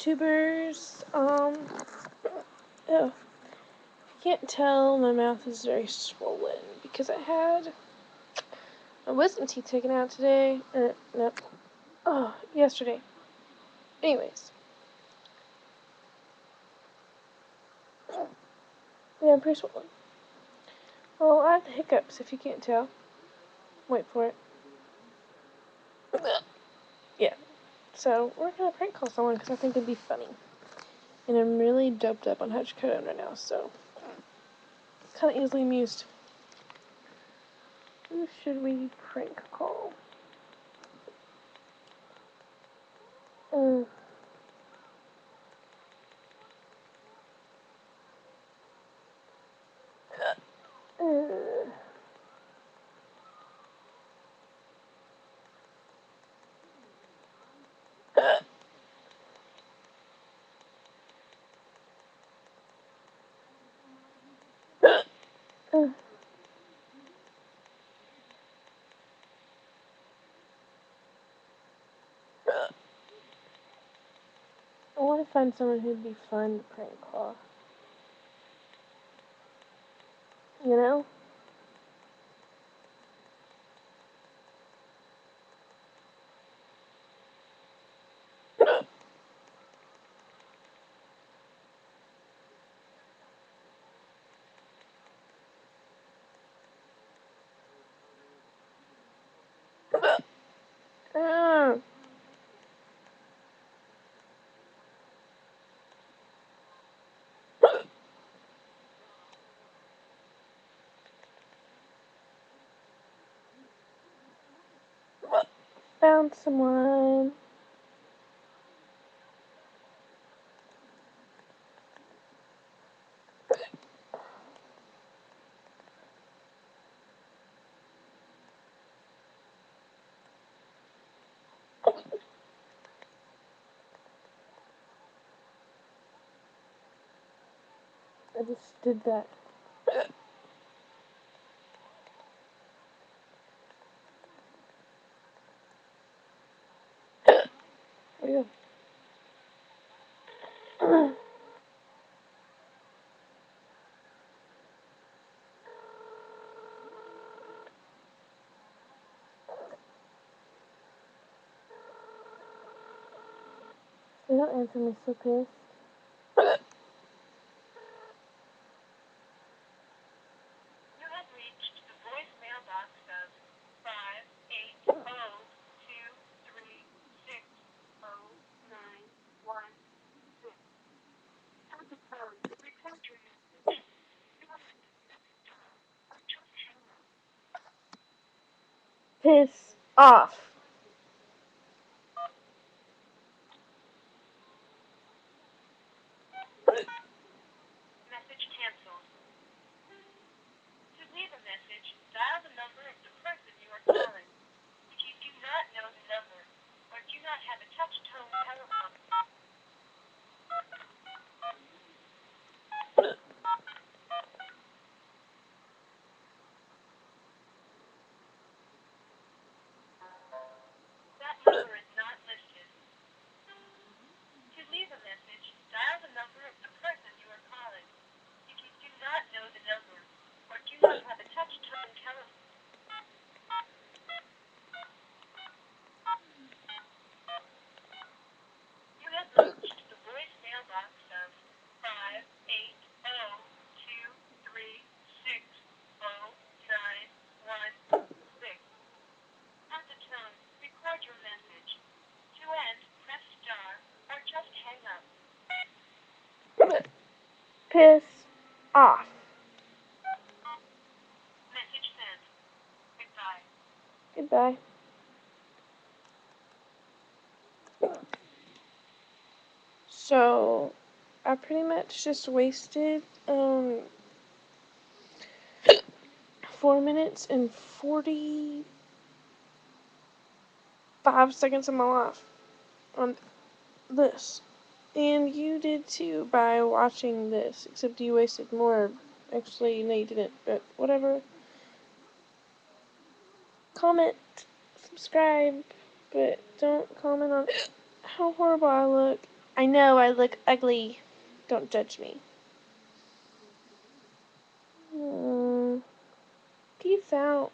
YouTubers. Oh, I can't tell, my mouth is very swollen because I had my wisdom teeth taken out today. Nope. Oh, yesterday. Anyways. Yeah, I'm pretty swollen. Well, I have the hiccups, if you can't tell. Wait for it. Yeah. So, we're gonna prank call someone because I think it'd be funny. And I'm really doped up on hydrocodone right now, so kind of easily amused. Who should we prank call? Uh, uh, uh, I want to find someone who'd be fun to prank call. You know? Uh, Found someone. I just did that. Yeah. They don't answer me, so pissed. You have reached the voicemail box of 58023609116. At the tone, record your message. Piss off. Message canceled. To leave a message, dial the number of the person you are calling. If you do not know the number or do not have a touch tone telephone, that number is not listed. To leave a message, dial the number of the person you are calling. If you do not know the number or do not have a touch tone telephone, you have reached the voicemail box of 58023609116. At the tone, record your message. To end, press star or just hang up. Piss off. Message sent. Goodbye. Goodbye. So, I pretty much just wasted 4 minutes and 45 seconds of my life on this. And you did too by watching this, except you wasted more. Actually, no, you didn't, but whatever. Comment, subscribe, but don't comment on how horrible I look. I know I look ugly. Don't judge me. Peace out.